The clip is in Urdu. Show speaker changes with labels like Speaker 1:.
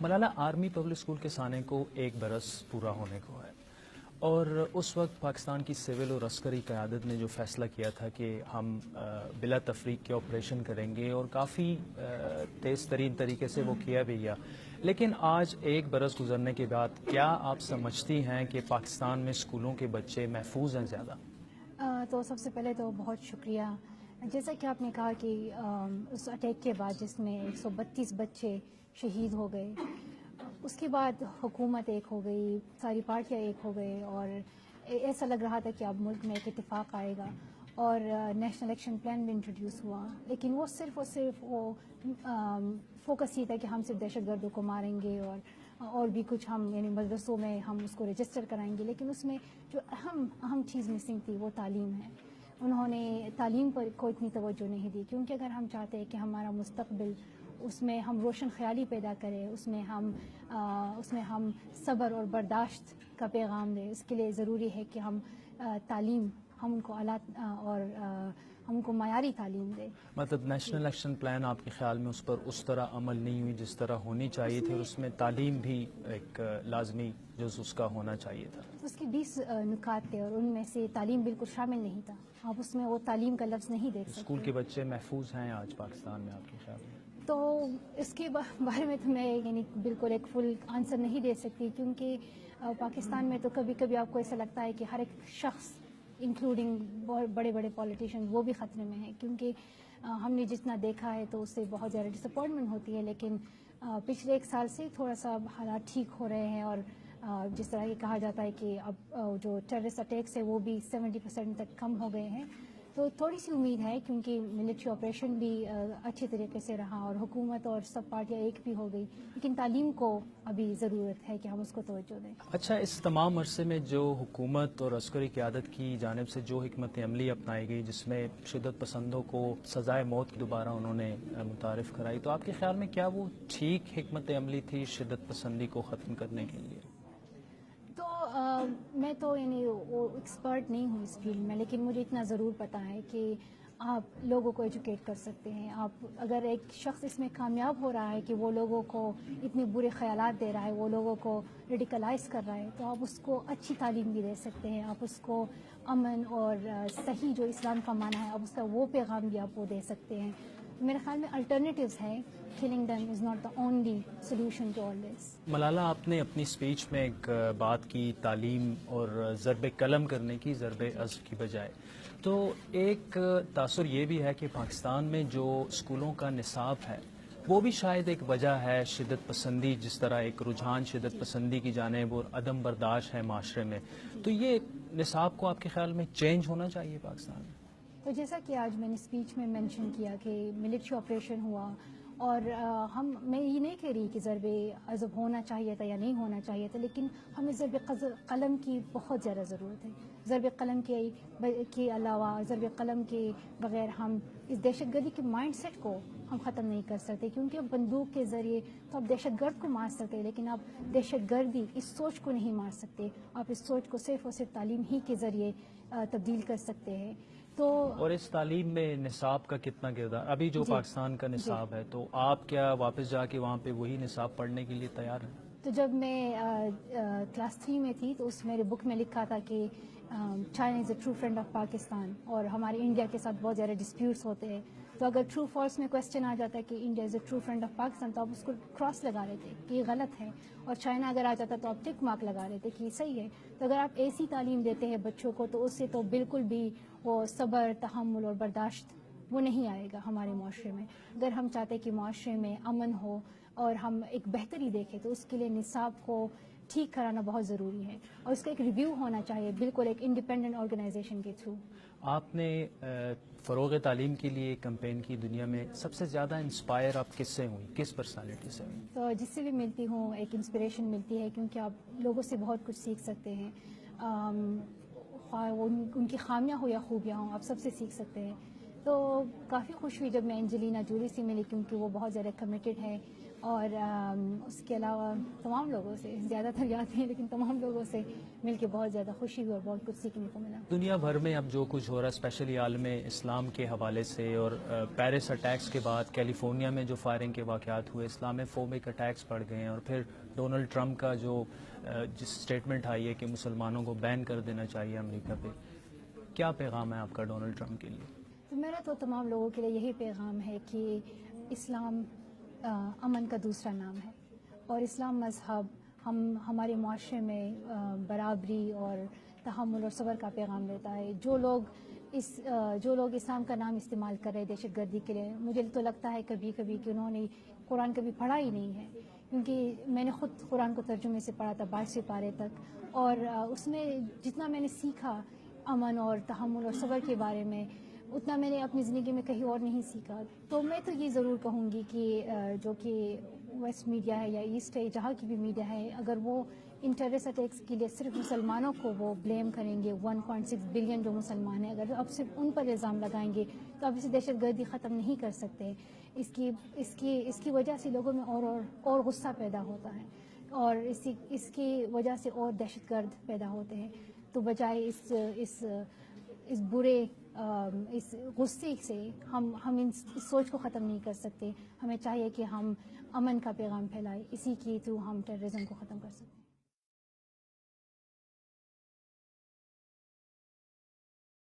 Speaker 1: ملالہ، آرمی پبلک اسکول کے سانے کو 1 برس پورا ہونے کو ہے، اور اس وقت پاکستان کی سول اور عسکری قیادت نے جو فیصلہ کیا تھا کہ ہم بلا تفریق کے آپریشن کریں گے، اور کافی تیز ترین طریقے سے وہ کیا بھی گیا، لیکن آج 1 برس گزرنے کے بعد کیا آپ سمجھتی ہیں کہ پاکستان میں اسکولوں کے بچے محفوظ ہیں زیادہ؟
Speaker 2: تو سب سے پہلے تو بہت شکریہ. جیسا کہ آپ نے کہا کہ اس اٹیک کے بعد جس میں 132 بچے شہید ہو گئے، اس کے بعد حکومت ایک ہو گئی، ساری پارٹیاں ایک ہو گئے، اور ایسا لگ رہا تھا کہ اب ملک میں ایک اتفاق آئے گا، اور نیشنل ایکشن پلان بھی انٹروڈیوس ہوا، لیکن وہ صرف وہ فوکس یہ تھا کہ ہم صرف دہشت گردوں کو ماریں گے، اور بھی کچھ ہم یعنی مدرسوں میں ہم اس کو رجسٹر کرائیں گے، لیکن اس میں جو اہم چیز مسنگ تھی وہ تعلیم ہے. انہوں نے تعلیم پر کو اتنی توجہ نہیں دی، کیونکہ اگر ہم چاہتے ہیں کہ ہمارا مستقبل اس میں ہم روشن خیالی پیدا کریں، اس میں ہم صبر اور برداشت کا پیغام دیں، اس کے لیے ضروری ہے کہ ہم تعلیم ہم ان کو آلات اور ہم ان کو معیاری تعلیم دیں.
Speaker 1: مطلب نیشنل ایکشن پلان آپ کے خیال میں اس پر اس طرح عمل نہیں ہوئی جس طرح ہونی چاہیے تھی، اور اس میں تعلیم بھی ایک لازمی جز اس کا ہونا چاہیے تھا؟
Speaker 2: اس کے 20 نکات تھے، اور ان میں سے تعلیم بالکل شامل نہیں تھا. آپ اس میں وہ تعلیم کا لفظ نہیں دیکھ سکتے.
Speaker 1: اسکول کے بچے محفوظ ہیں آج پاکستان میں آپ کے خیال میں؟
Speaker 2: تو اس کے بارے میں تو میں یعنی بالکل ایک فل آنسر نہیں دے سکتی، کیونکہ پاکستان میں تو کبھی کبھی آپ کو ایسا لگتا ہے کہ ہر ایک شخص انکلوڈنگ بڑے بڑے پولیٹیشین وہ بھی خطرے میں ہیں، کیونکہ ہم نے جتنا دیکھا ہے تو اس سے بہت زیادہ ڈس اپوائنٹمنٹ ہوتی ہے. لیکن پچھلے 1 سال سے تھوڑا سا حالات ٹھیک ہو رہے ہیں، اور جس طرح یہ کہا جاتا ہے کہ اب جو ٹیررسٹ اٹیکس ہے وہ بھی 70% تک کم ہو گئے ہیں، تو تھوڑی سی امید ہے، کیونکہ ملٹری آپریشن بھی اچھے طریقے سے رہا، اور حکومت اور سب پارٹیاں ایک بھی ہو گئی، لیکن تعلیم کو ابھی ضرورت ہے کہ ہم اس کو توجہ دیں.
Speaker 1: اچھا، اس تمام عرصے میں جو حکومت اور عسکری قیادت کی جانب سے جو حکمت عملی اپنائی گئی، جس میں شدت پسندوں کو سزائے موت دوبارہ انہوں نے متعارف کرائی، تو آپ کے خیال میں کیا وہ ٹھیک حکمت عملی تھی شدت پسندی کو ختم کرنے کے لیے؟
Speaker 2: تو میں تو یعنی وہ ایکسپرٹ نہیں ہوں اس فیلڈ میں، لیکن مجھے اتنا ضرور پتہ ہے کہ آپ لوگوں کو ایجوکیٹ کر سکتے ہیں. آپ اگر ایک شخص اس میں کامیاب ہو رہا ہے کہ وہ لوگوں کو اتنے برے خیالات دے رہا ہے، وہ لوگوں کو ریڈیکلائز کر رہا ہے، تو آپ اس کو اچھی تعلیم بھی دے سکتے ہیں. آپ اس کو امن اور صحیح جو اسلام کا معنی ہے، اب اس کا وہ پیغام بھی آپ وہ دے سکتے ہیں. میرے خیال میں الٹرنیٹیوز ہیں. Killing them is not the only solution to all this.
Speaker 1: Malala, آپ نے اپنی اسپیچ میں ایک بات کی تعلیم اور ضرب قلم کرنے کی، ضرب عزم کی بجائے. تو ایک تاثر یہ بھی ہے کہ پاکستان میں جو اسکولوں کا نصاب ہے وہ بھی شاید ایک وجہ ہے شدت پسندی، جس طرح ایک رجحان شدت پسندی کی جانب اور عدم برداشت ہے معاشرے میں. تو یہ نصاب کو آپ کے خیال میں چینج ہونا چاہیے پاکستان میں؟
Speaker 2: تو جیسا کہ آج میں نے اسپیچ میں مینشن کیا کہ ملٹری آپریشن ہوا، اور میں یہ نہیں کہہ رہی کہ ضرب عزم ہونا چاہیے تھا یا نہیں ہونا چاہیے تھا، لیکن ہمیں ضرب قلم کی بہت زیادہ ضرورت ہے. ضرب قلم کے علاوہ، ضرب قلم کے بغیر ہم اس دہشت گردی کے مائنڈ سیٹ کو ہم ختم نہیں کر سکتے، کیونکہ اب بندوق کے ذریعے تو آپ دہشت گرد کو مار سکتے ہیں، لیکن آپ دہشت گردی اس سوچ کو نہیں مار سکتے. آپ اس سوچ کو صرف اور صرف تعلیم ہی کے ذریعے تبدیل کر سکتے ہیں.
Speaker 1: اور اس تعلیم میں نصاب کا کتنا کردار؟ ابھی جو پاکستان کا نصاب ہے، تو آپ کیا واپس جا کے وہاں پہ وہی نصاب پڑھنے کے لیے تیار ہیں؟
Speaker 2: تو جب میں کلاس 3 میں تھی تو اس میرے بک میں لکھا تھا کہ China is a true friend of Pakistan, اور ہمارے انڈیا کے ساتھ بہت زیادہ ڈسپیوٹس ہوتے ہیں. تو اگر ٹرو فالس میں کویسچن آ جاتا ہے کہ India is a true friend of Pakistan, تو آپ اس کو کراس لگا رہے تھے کہ یہ غلط ہے، اور چائنا اگر آ جاتا تو آپ ٹک مارک لگا رہے تھے کہ یہ صحیح ہے. تو اگر آپ ایسی تعلیم دیتے ہیں بچوں کو، تو اس سے تو بالکل بھی وہ صبر، تحمل اور برداشت وہ نہیں آئے گا ہمارے معاشرے میں. اگر ہم چاہتے کہ معاشرے میں امن ہو اور ہم ایک بہتری دیکھیں، تو اس کے لیے نصاب کو ٹھیک کرانا بہت ضروری ہے، اور اس کا ایک ریویو ہونا چاہیے بالکل ایک انڈیپینڈنٹ آرگنائزیشن کے تھرو.
Speaker 1: آپ نے فروغ تعلیم کے لیے کمپین کی. دنیا میں سب سے زیادہ انسپائر آپ کس سے ہوئی، کس پرسنالٹی سے ہوئی؟
Speaker 2: تو جس سے بھی ملتی ہوں ایک انسپریشن ملتی ہے، کیونکہ آپ لوگوں سے بہت کچھ سیکھ سکتے ہیں. ان کی خامیاں ہو یا خوبیاں ہوں، آپ سب سے سیکھ سکتے ہیں. تو کافی خوش ہوئی جب میں انجلینا جولی سے ملی، کیونکہ وہ بہت زیادہ کمیٹڈ ہے اور اس کے علاوہ تمام لوگوں سے، زیادہ تر یاد نہیں لیکن تمام لوگوں سے مل کے بہت زیادہ خوشی ہوئی اور بہت کچھ سیکھنے کو ملا.
Speaker 1: دنیا بھر میں اب جو کچھ ہو رہا ہے اسپیشلی عالم اسلام کے حوالے سے، اور پیرس اٹیکس کے بعد کیلیفورنیا میں جو فائرنگ کے واقعات ہوئے، اسلام فوبک اٹیکس بڑھ گئے ہیں، اور پھر ڈونلڈ ٹرمپ کا جو جس اسٹیٹمنٹ آئی ہے کہ مسلمانوں کو بین کر دینا چاہیے امریکہ پہ، کیا پیغام ہے آپ کا ڈونلڈ ٹرمپ کے لیے؟
Speaker 2: میرا تو تمام لوگوں کے لیے یہی پیغام ہے کہ اسلام امن کا دوسرا نام ہے، اور اسلام مذہب ہمارے معاشرے میں برابری اور تحمل اور صبر کا پیغام دیتا ہے. جو لوگ اسلام کا نام استعمال کر رہے دہشت گردی کے لیے، مجھے تو لگتا ہے کبھی کبھی کہ انہوں نے قرآن کبھی پڑھا ہی نہیں ہے، کیونکہ میں نے خود قرآن کو ترجمے سے پڑھا تھا 22 پارے تک، اور اس میں جتنا میں نے سیکھا امن اور تحمل اور صبر کے بارے میں، اتنا میں نے اپنی زندگی میں کہیں اور نہیں سیکھا. تو میں تو یہ ضرور کہوں گی کہ جو کہ ویسٹ میڈیا ہے یا ایسٹ ہے، جہاں کی بھی میڈیا ہے، اگر وہ ان ٹیررسٹ اٹیکس کے لیے صرف مسلمانوں کو وہ بلیم کریں گے، 1.6 بلین جو مسلمان ہیں، اگر اب صرف ان پر الزام لگائیں گے تو اب اسے دہشت گردی ختم نہیں کر سکتے. اس کی وجہ سے لوگوں میں اور غصہ پیدا ہوتا ہے، اور اس کی وجہ سے اور دہشت گرد پیدا ہوتے ہیں. تو بجائے اس برے اس غصے سے ہم اس سوچ کو ختم نہیں کر سکتے. ہمیں چاہیے کہ ہم امن کا پیغام پھیلائیں، اسی کے تھرو ہم ٹیررزم کو ختم کر سکتے ہیں.